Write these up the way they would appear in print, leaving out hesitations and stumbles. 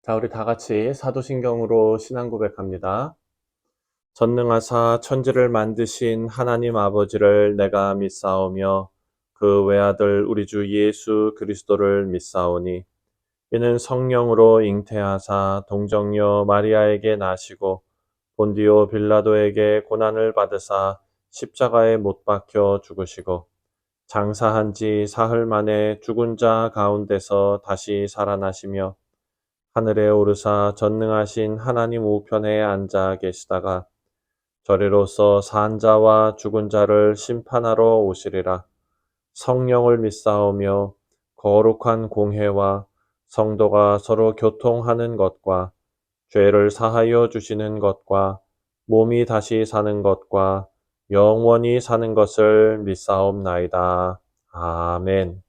자, 우리 다 같이 사도신경으로 신앙 고백합니다. 전능하사 천지를 만드신 하나님 아버지를 내가 믿사오며 그 외아들 우리 주 예수 그리스도를 믿사오니 이는 성령으로 잉태하사 동정녀 마리아에게 나시고 본디오 빌라도에게 고난을 받으사 십자가에 못 박혀 죽으시고 장사한 지 사흘 만에 죽은 자 가운데서 다시 살아나시며 하늘에 오르사 전능하신 하나님 우편에 앉아 계시다가 저리로서 산 자와 죽은 자를 심판하러 오시리라. 성령을 믿사오며 거룩한 공회와 성도가 서로 교통하는 것과 죄를 사하여 주시는 것과 몸이 다시 사는 것과 영원히 사는 것을 믿사옵나이다. 아멘.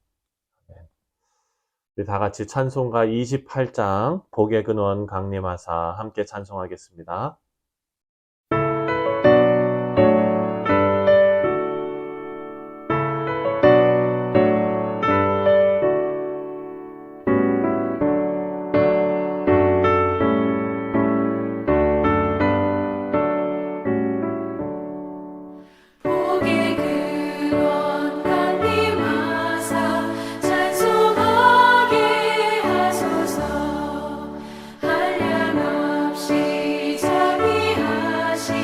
우리 다 같이 찬송가 28장 복의 근원 강림하사 함께 찬송하겠습니다. 복의 근원 강림하사 찬송하게 하소서. 한량없이 자비하심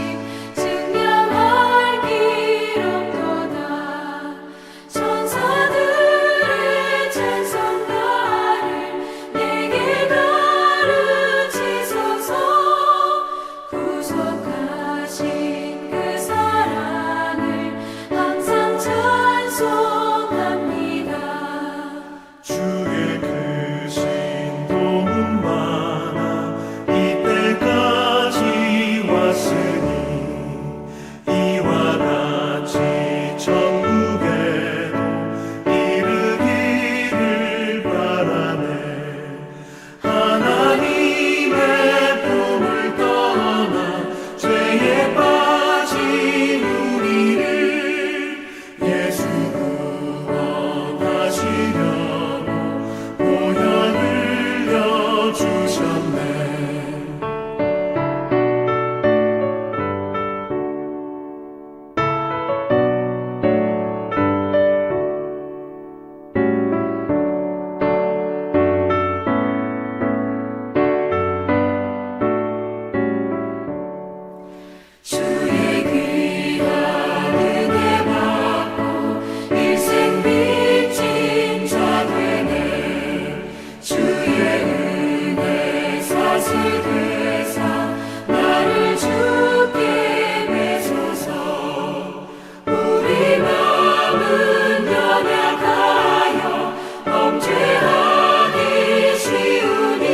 증명할 길 없도다. 천사들의 찬송가를 내게 가르치소서. 구속하신 그 사랑을 항상 찬송합니다. 주의 크신 도움 많아 이때까지 왔으니 이와 같이 천국에도 이르기를 바라네. 하나님의 품을 떠나 죄에 빠진 우리를 예수 구원하시려고 보혈 흘려주셨네. 주의 귀한 은혜 받고 일생 빚진 자 되네. 주의 은혜 사슬되사 나를 주께 매소서. 우리 마음은 연약하여 범죄하기 쉬우니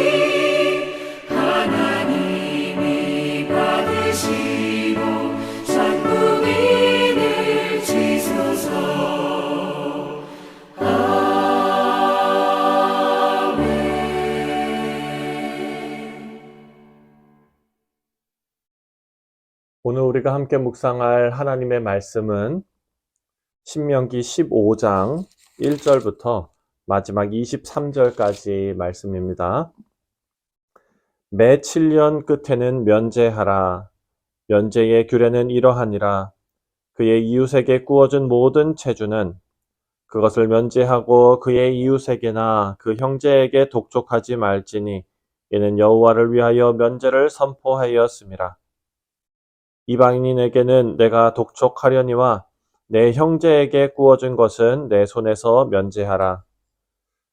하나님이 받으시고 sanguin을 지소서. 아멘. 오늘 우리가 함께 묵상할 하나님의 말씀은 신명기 15장 1절부터 마지막 23절까지 말씀입니다. 매 7년 끝에는 면제하라. 면제의 규례는 이러하니라. 그의 이웃에게 구워준 모든 체주는 그것을 면제하고 그의 이웃에게나 그 형제에게 독촉하지 말지니 이는 여호와를 위하여 면제를 선포하였음이라. 이방인에게는 내가 독촉하려니와 내 형제에게 구워준 것은 내 손에서 면제하라.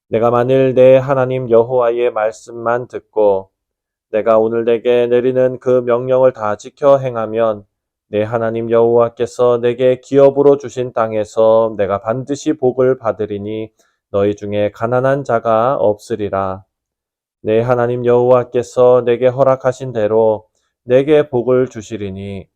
내가 만일 내 하나님 여호와의 말씀만 듣고 내가 오늘 내게 내리는 그 명령을 다 지켜 행하면 내 하나님 여호와께서 내게 기업으로 주신 땅에서 내가 반드시 복을 받으리니 너희 중에 가난한 자가 없으리라. 내 하나님 여호와께서 내게 허락하신 대로 내게 복을 주시리니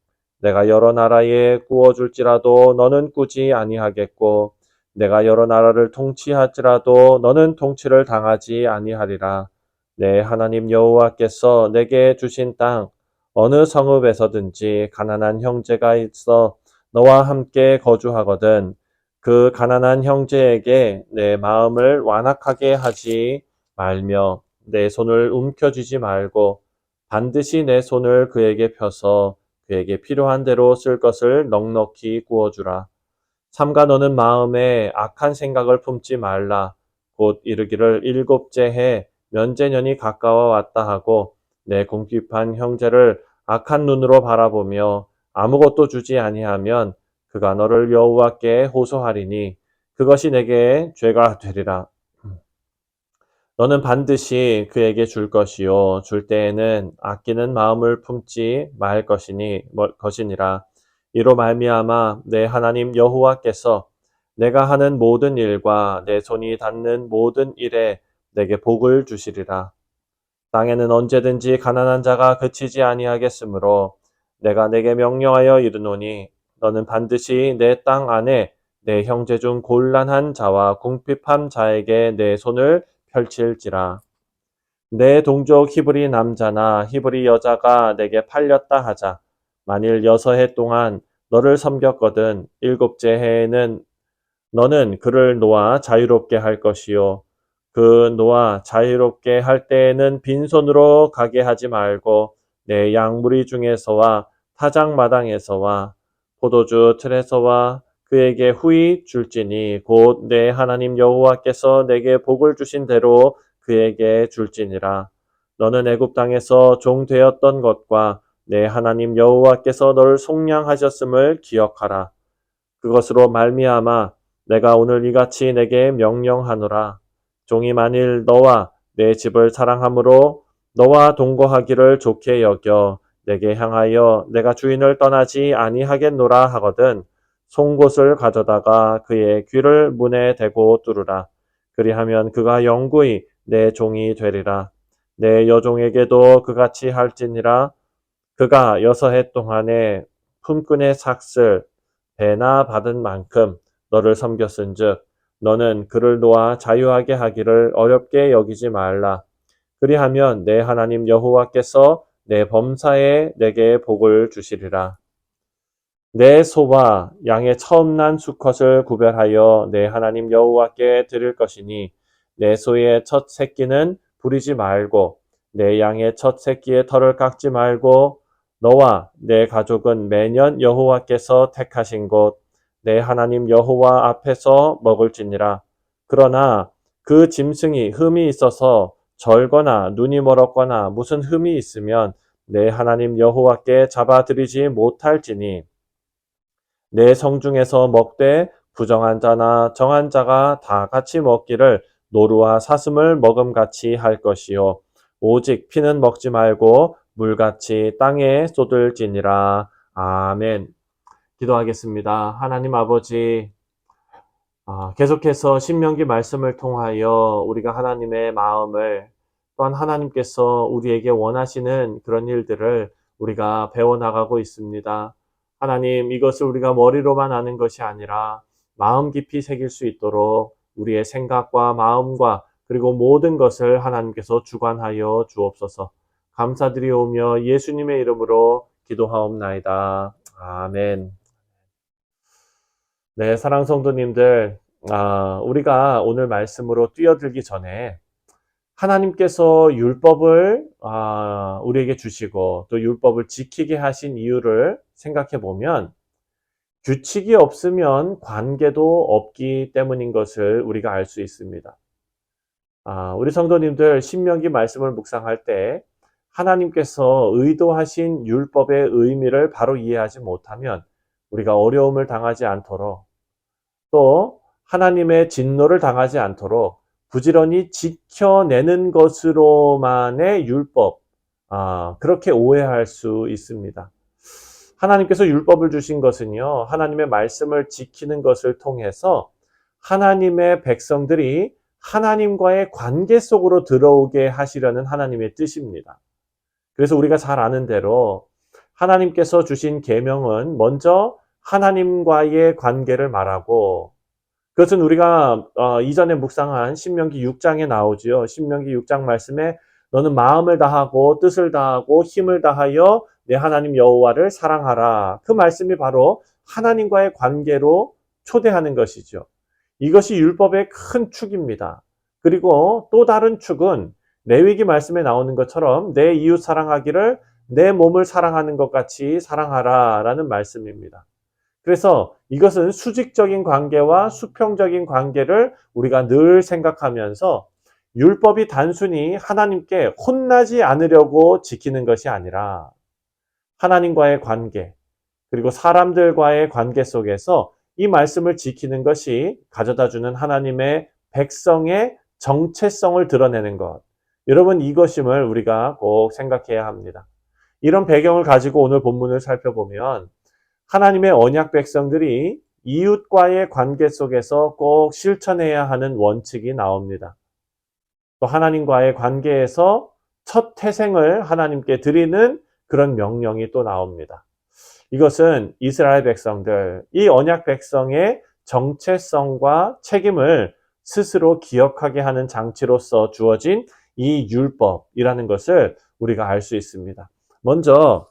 내가 여러 나라에 구워줄지라도 너는 꾸지 아니하겠고 내가 여러 나라를 통치할지라도 너는 통치를 당하지 아니하리라. 내 하나님 여호와께서 내게 주신 땅 어느 성읍에서든지 가난한 형제가 있어 너와 함께 거주하거든 그 가난한 형제에게 내 마음을 완악하게 하지 말며 내 손을 움켜쥐지 말고 반드시 내 손을 그에게 펴서 그에게 필요한 대로 쓸 것을 넉넉히 구워주라. 삼가 너는 마음에 악한 생각을 품지 말라. 곧 이르기를 일곱째 해 면제년이 가까워 왔다 하고 내 궁핍한 형제를 악한 눈으로 바라보며 아무것도 주지 아니하면 그가 너를 여호와께 호소하리니 그것이 내게 죄가 되리라. 너는 반드시 그에게 줄 것이요 줄 때에는 아끼는 마음을 품지 말 것이니라. 이로 말미암아 내 하나님 여호와께서 내가 하는 모든 일과 내 손이 닿는 모든 일에 내게 복을 주시리라. 땅에는 언제든지 가난한 자가 그치지 아니하겠으므로 내가 내게 명령하여 이르노니 너는 반드시 내 땅 안에 내 형제 중 곤란한 자와 궁핍한 자에게 내 손을 펼칠지라. 내 동족 히브리 남자나 히브리 여자가 내게 팔렸다 하자. 만일 6해 동안 너를 섬겼거든 일곱째 해에는 너는 그를 놓아 자유롭게 할 것이요. 그 놓아 자유롭게 할 때에는 빈손으로 가게 하지 말고 내 양무리 중에서와 타작마당에서와 포도주 틀에서와 그에게 후히 줄지니 곧 내 하나님 여호와께서 내게 복을 주신 대로 그에게 줄지니라. 너는 애굽 땅에서 종 되었던 것과 내 하나님 여호와께서 너를 속량하셨음을 기억하라. 그것으로 말미암아 내가 오늘 이같이 내게 명령하노라. 종이 만일 너와 내 집을 사랑함으로 너와 동거하기를 좋게 여겨 내게 향하여 내가 주인을 떠나지 아니하겠노라 하거든 송곳을 가져다가 그의 귀를 문에 대고 뚫으라. 그리하면 그가 영구히 내 종이 되리라. 내 여종에게도 그같이 할지니라. 그가 6해 동안에 품꾼의 삭슬 배나 받은 만큼 너를 섬겼은즉 너는 그를 놓아 자유하게 하기를 어렵게 여기지 말라. 그리하면 내 하나님 여호와께서 내 범사에 내게 복을 주시리라. 내 소와 양의 처음 난 수컷을 구별하여 내 하나님 여호와께 드릴 것이니 내 소의 첫 새끼는 부리지 말고 내 양의 첫 새끼의 털을 깎지 말고 너와 내 가족은 매년 여호와께서 택하신 곳 내 하나님 여호와 앞에서 먹을지니라. 그러나 그 짐승이 흠이 있어서 절거나 눈이 멀었거나 무슨 흠이 있으면 내 하나님 여호와께 잡아드리지 못할지니 내 성중에서 먹되 부정한 자나 정한 자가 다 같이 먹기를 노루와 사슴을 먹음같이 할 것이요 오직 피는 먹지 말고 물같이 땅에 쏟을지니라. 아멘. 기도하겠습니다. 하나님 아버지, 계속해서 신명기 말씀을 통하여 우리가 하나님의 마음을 또한 하나님께서 우리에게 원하시는 그런 일들을 우리가 배워나가고 있습니다. 하나님, 이것을 우리가 머리로만 아는 것이 아니라 마음 깊이 새길 수 있도록 우리의 생각과 마음과 그리고 모든 것을 하나님께서 주관하여 주옵소서. 감사드리오며 예수님의 이름으로 기도하옵나이다. 아멘. 네, 사랑 성도님들, 우리가 오늘 말씀으로 뛰어들기 전에 하나님께서 율법을 우리에게 주시고 또 율법을 지키게 하신 이유를 생각해 보면 규칙이 없으면 관계도 없기 때문인 것을 우리가 알 수 있습니다. 우리 성도님들 신명기 말씀을 묵상할 때 하나님께서 의도하신 율법의 의미를 바로 이해하지 못하면 우리가 어려움을 당하지 않도록 또 하나님의 진노를 당하지 않도록 부지런히 지켜내는 것으로만의 율법, 그렇게 오해할 수 있습니다. 하나님께서 율법을 주신 것은요, 하나님의 말씀을 지키는 것을 통해서 하나님의 백성들이 하나님과의 관계 속으로 들어오게 하시려는 하나님의 뜻입니다. 그래서 우리가 잘 아는 대로 하나님께서 주신 계명은 먼저 하나님과의 관계를 말하고 그것은 우리가 이전에 묵상한 신명기 6장에 나오지요. 신명기 6장 말씀에 너는 마음을 다하고 뜻을 다하고 힘을 다하여 내 하나님 여호와를 사랑하라. 그 말씀이 바로 하나님과의 관계로 초대하는 것이죠. 이것이 율법의 큰 축입니다. 그리고 또 다른 축은 레위기 말씀에 나오는 것처럼 내 이웃 사랑하기를 내 몸을 사랑하는 것 같이 사랑하라 라는 말씀입니다. 그래서 이것은 수직적인 관계와 수평적인 관계를 우리가 늘 생각하면서 율법이 단순히 하나님께 혼나지 않으려고 지키는 것이 아니라 하나님과의 관계, 그리고 사람들과의 관계 속에서 이 말씀을 지키는 것이 가져다주는 하나님의 백성의 정체성을 드러내는 것. 여러분, 이것임을 우리가 꼭 생각해야 합니다. 이런 배경을 가지고 오늘 본문을 살펴보면 하나님의 언약 백성들이 이웃과의 관계 속에서 꼭 실천해야 하는 원칙이 나옵니다. 또 하나님과의 관계에서 첫 태생을 하나님께 드리는 그런 명령이 또 나옵니다. 이것은 이스라엘 백성들, 이 언약 백성의 정체성과 책임을 스스로 기억하게 하는 장치로서 주어진 이 율법이라는 것을 우리가 알 수 있습니다. 먼저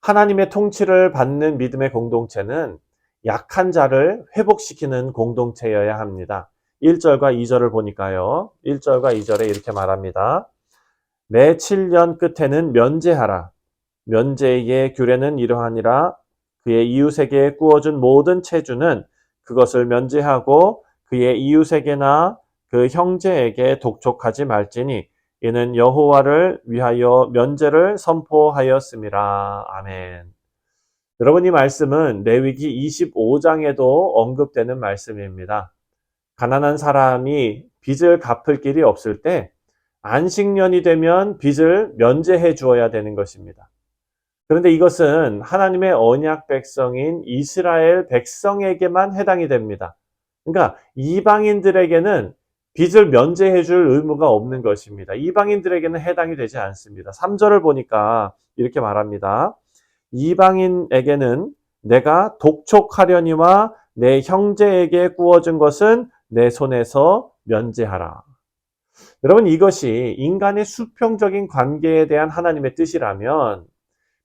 하나님의 통치를 받는 믿음의 공동체는 약한 자를 회복시키는 공동체여야 합니다. 1절과 2절을 보니까요. 1절과 2절에 이렇게 말합니다. 매 7년 끝에는 면제하라. 면제의 규례는 이러하니라. 그의 이웃에게 구워준 모든 체주는 그것을 면제하고 그의 이웃에게나 그 형제에게 독촉하지 말지니 이는 여호와를 위하여 면제를 선포하였음이라. 아멘. 여러분, 이 말씀은 레위기 25장에도 언급되는 말씀입니다. 가난한 사람이 빚을 갚을 길이 없을 때 안식년이 되면 빚을 면제해 주어야 되는 것입니다. 그런데 이것은 하나님의 언약 백성인 이스라엘 백성에게만 해당이 됩니다. 그러니까 이방인들에게는 빚을 면제해 줄 의무가 없는 것입니다. 이방인들에게는 해당이 되지 않습니다. 3절을 보니까 이렇게 말합니다. 이방인에게는 내가 독촉하려니와 내 형제에게 구워준 것은 내 손에서 면제하라. 여러분, 이것이 인간의 수평적인 관계에 대한 하나님의 뜻이라면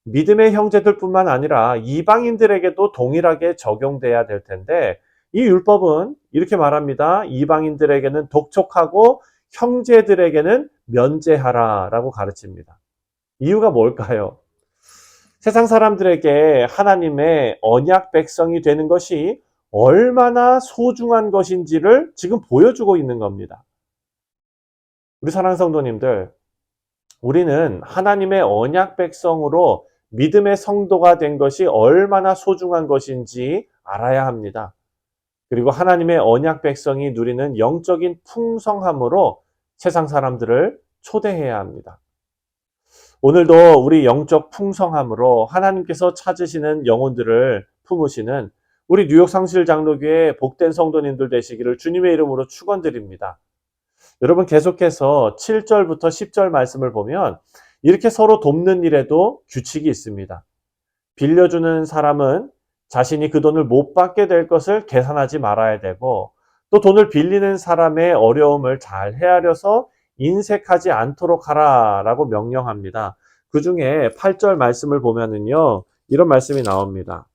믿음의 형제들뿐만 아니라 이방인들에게도 동일하게 적용돼야 될 텐데 이 율법은 이렇게 말합니다. 이방인들에게는 독촉하고 형제들에게는 면제하라 라고 가르칩니다. 이유가 뭘까요? 세상 사람들에게 하나님의 언약 백성이 되는 것이 얼마나 소중한 것인지를 지금 보여주고 있는 겁니다. 우리 사랑하는 성도님들, 우리는 하나님의 언약 백성으로 믿음의 성도가 된 것이 얼마나 소중한 것인지 알아야 합니다. 그리고 하나님의 언약 백성이 누리는 영적인 풍성함으로 세상 사람들을 초대해야 합니다. 오늘도 우리 영적 풍성함으로 하나님께서 찾으시는 영혼들을 품으시는 우리 뉴욕 상실 장로교회 복된 성도님들 되시기를 주님의 이름으로 축원드립니다. 여러분, 계속해서 7절부터 10절 말씀을 보면 이렇게 서로 돕는 일에도 규칙이 있습니다. 빌려주는 사람은 자신이 그 돈을 못 받게 될 것을 계산하지 말아야 되고 또 돈을 빌리는 사람의 어려움을 잘 헤아려서 인색하지 않도록 하라라고 명령합니다. 그 중에 8절 말씀을 보면은요, 이런 말씀이 나옵니다.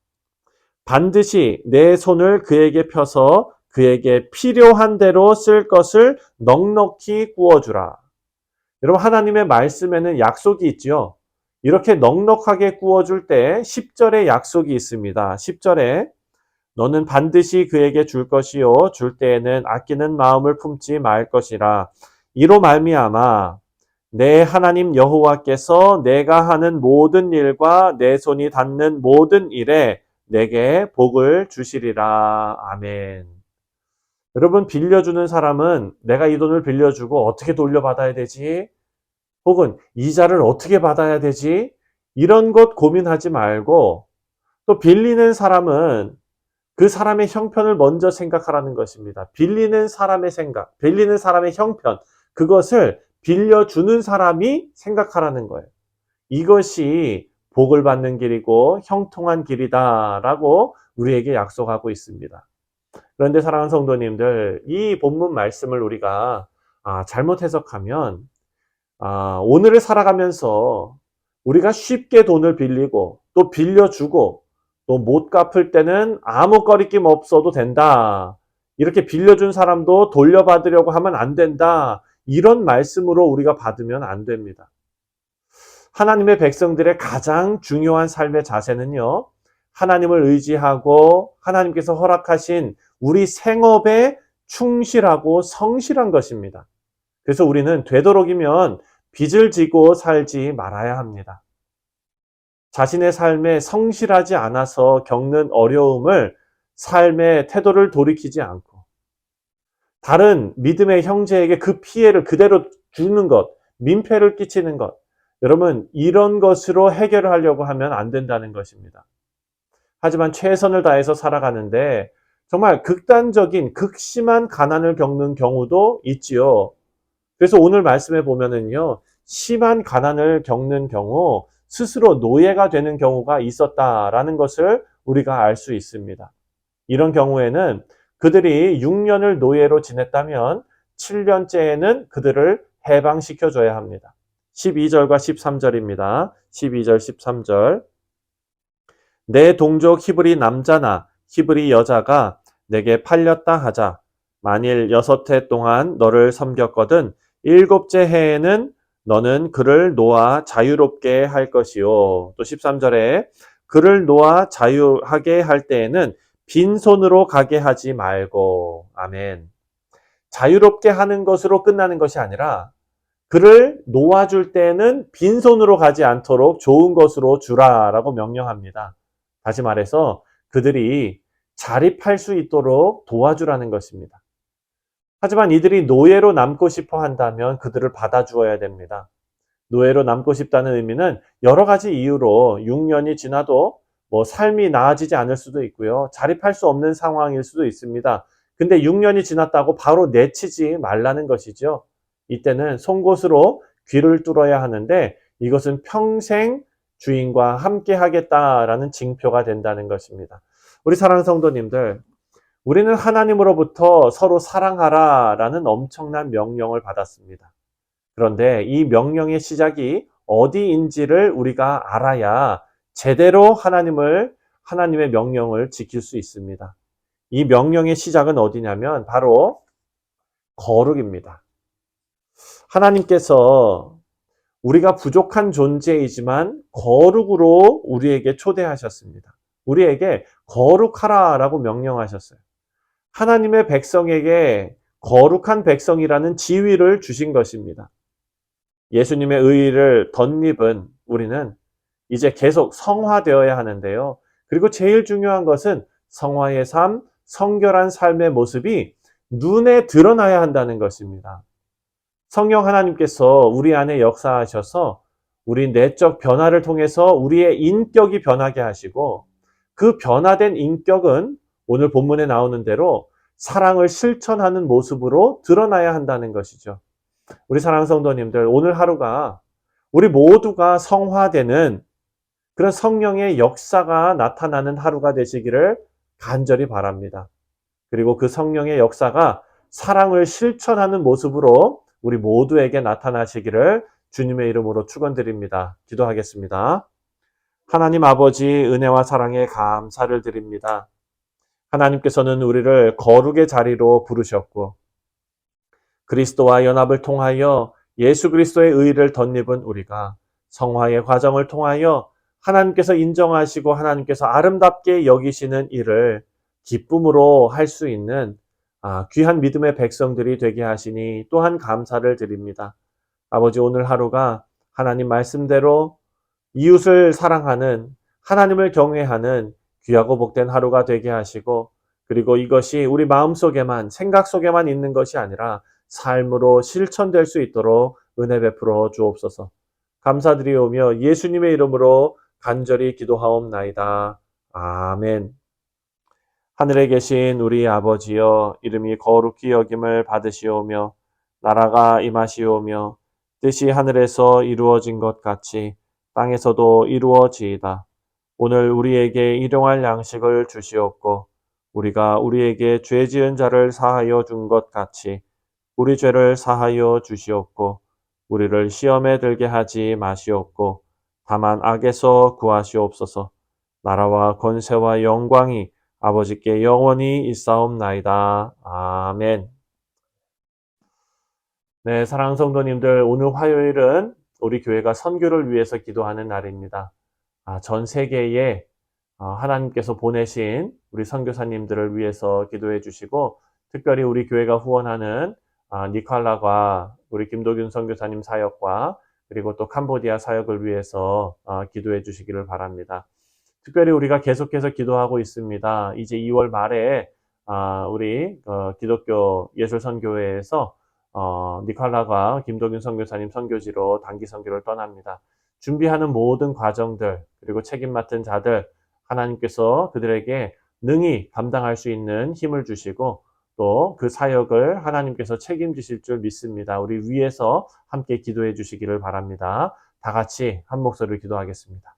반드시 내 손을 그에게 펴서 그에게 필요한 대로 쓸 것을 넉넉히 구워주라. 여러분, 하나님의 말씀에는 약속이 있죠. 이렇게 넉넉하게 구워줄 때 10절에 약속이 있습니다. 10절에 너는 반드시 그에게 줄 것이요 줄 때에는 아끼는 마음을 품지 말 것이라. 이로 말미암아 내 하나님 여호와께서 내가 하는 모든 일과 내 손이 닿는 모든 일에 내게 복을 주시리라. 아멘. 여러분, 빌려주는 사람은 내가 이 돈을 빌려주고 어떻게 돌려받아야 되지? 혹은 이자를 어떻게 받아야 되지? 이런 것 고민하지 말고 또 빌리는 사람은 그 사람의 형편을 먼저 생각하라는 것입니다. 빌리는 사람의 생각, 빌리는 사람의 형편, 그것을 빌려주는 사람이 생각하라는 거예요. 이것이 복을 받는 길이고 형통한 길이다라고 우리에게 약속하고 있습니다. 그런데 사랑하는 성도님들, 이 본문 말씀을 우리가 잘못 해석하면 오늘을 살아가면서 우리가 쉽게 돈을 빌리고 또 빌려주고 또 못 갚을 때는 아무 거리낌 없어도 된다. 이렇게 빌려준 사람도 돌려받으려고 하면 안 된다. 이런 말씀으로 우리가 받으면 안 됩니다. 하나님의 백성들의 가장 중요한 삶의 자세는요, 하나님을 의지하고 하나님께서 허락하신 우리 생업에 충실하고 성실한 것입니다. 그래서 우리는 되도록이면 빚을 지고 살지 말아야 합니다. 자신의 삶에 성실하지 않아서 겪는 어려움을 삶의 태도를 돌이키지 않고 다른 믿음의 형제에게 그 피해를 그대로 주는 것, 민폐를 끼치는 것, 여러분 이런 것으로 해결을 하려고 하면 안 된다는 것입니다. 하지만 최선을 다해서 살아가는데 정말 극단적인 극심한 가난을 겪는 경우도 있지요. 그래서 오늘 말씀에 보면은요, 심한 가난을 겪는 경우 스스로 노예가 되는 경우가 있었다라는 것을 우리가 알 수 있습니다. 이런 경우에는 그들이 6년을 노예로 지냈다면 7년째에는 그들을 해방시켜줘야 합니다. 12절과 13절입니다. 12절, 13절. 내 동족 히브리 남자나 히브리 여자가 내게 팔렸다 하자. 만일 6해 동안 너를 섬겼거든 7째 해에는 너는 그를 놓아 자유롭게 할 것이요. 또 13절에 그를 놓아 자유하게 할 때에는 빈손으로 가게 하지 말고. 아멘. 자유롭게 하는 것으로 끝나는 것이 아니라 그를 놓아줄 때는 빈손으로 가지 않도록 좋은 것으로 주라라고 명령합니다. 다시 말해서 그들이 자립할 수 있도록 도와주라는 것입니다. 하지만 이들이 노예로 남고 싶어 한다면 그들을 받아주어야 됩니다. 노예로 남고 싶다는 의미는 여러 가지 이유로 6년이 지나도 삶이 나아지지 않을 수도 있고요. 자립할 수 없는 상황일 수도 있습니다. 근데 6년이 지났다고 바로 내치지 말라는 것이죠. 이때는 송곳으로 귀를 뚫어야 하는데 이것은 평생 주인과 함께 하겠다라는 징표가 된다는 것입니다. 우리 사랑하는 성도님들, 우리는 하나님으로부터 서로 사랑하라라는 엄청난 명령을 받았습니다. 그런데 이 명령의 시작이 어디인지를 우리가 알아야 제대로 하나님의 명령을 지킬 수 있습니다. 이 명령의 시작은 어디냐면 바로 거룩입니다. 하나님께서 우리가 부족한 존재이지만 거룩으로 우리에게 초대하셨습니다. 우리에게 거룩하라라고 명령하셨어요. 하나님의 백성에게 거룩한 백성이라는 지위를 주신 것입니다. 예수님의 의의를 덧입은 우리는 이제 계속 성화되어야 하는데요. 그리고 제일 중요한 것은 성화의 삶, 성결한 삶의 모습이 눈에 드러나야 한다는 것입니다. 성령 하나님께서 우리 안에 역사하셔서 우리 내적 변화를 통해서 우리의 인격이 변하게 하시고 그 변화된 인격은 오늘 본문에 나오는 대로 사랑을 실천하는 모습으로 드러나야 한다는 것이죠. 우리 사랑하는 성도님들, 오늘 하루가 우리 모두가 성화되는 그런 성령의 역사가 나타나는 하루가 되시기를 간절히 바랍니다. 그리고 그 성령의 역사가 사랑을 실천하는 모습으로 우리 모두에게 나타나시기를 주님의 이름으로 축원드립니다. 기도하겠습니다. 하나님 아버지, 은혜와 사랑에 감사를 드립니다. 하나님께서는 우리를 거룩의 자리로 부르셨고 그리스도와 연합을 통하여 예수 그리스도의 의를 덧입은 우리가 성화의 과정을 통하여 하나님께서 인정하시고 하나님께서 아름답게 여기시는 일을 기쁨으로 할 수 있는 귀한 믿음의 백성들이 되게 하시니 또한 감사를 드립니다. 아버지, 오늘 하루가 하나님 말씀대로 이웃을 사랑하는, 하나님을 경외하는 귀하고 복된 하루가 되게 하시고, 그리고 이것이 우리 마음속에만, 생각 속에만 있는 것이 아니라 삶으로 실천될 수 있도록 은혜 베풀어 주옵소서. 감사드리오며 예수님의 이름으로 간절히 기도하옵나이다. 아멘. 하늘에 계신 우리 아버지여, 이름이 거룩히 여김을 받으시오며 나라가 임하시오며 뜻이 하늘에서 이루어진 것 같이 땅에서도 이루어지이다. 오늘 우리에게 일용할 양식을 주시옵고 우리가 우리에게 죄 지은 자를 사하여 준 것 같이 우리 죄를 사하여 주시옵고 우리를 시험에 들게 하지 마시옵고 다만 악에서 구하시옵소서. 나라와 권세와 영광이 아버지께 영원히 있사옵나이다. 아멘. 네, 사랑하는 성도님들, 오늘 화요일은 우리 교회가 선교를 위해서 기도하는 날입니다. 전 세계에 하나님께서 보내신 우리 선교사님들을 위해서 기도해 주시고, 특별히 우리 교회가 후원하는 니칼라과 우리 김도균 선교사님 사역과 그리고 또 캄보디아 사역을 위해서 기도해 주시기를 바랍니다. 특별히 우리가 계속해서 기도하고 있습니다. 이제 2월 말에 우리 기독교 예술선교회에서 니칼라과 김도균 선교사님 선교지로 단기 선교를 떠납니다. 준비하는 모든 과정들 그리고 책임 맡은 자들 하나님께서 그들에게 능히 감당할 수 있는 힘을 주시고 또 그 사역을 하나님께서 책임지실 줄 믿습니다. 우리 위에서 함께 기도해 주시기를 바랍니다. 다 같이 한 목소리로 기도하겠습니다.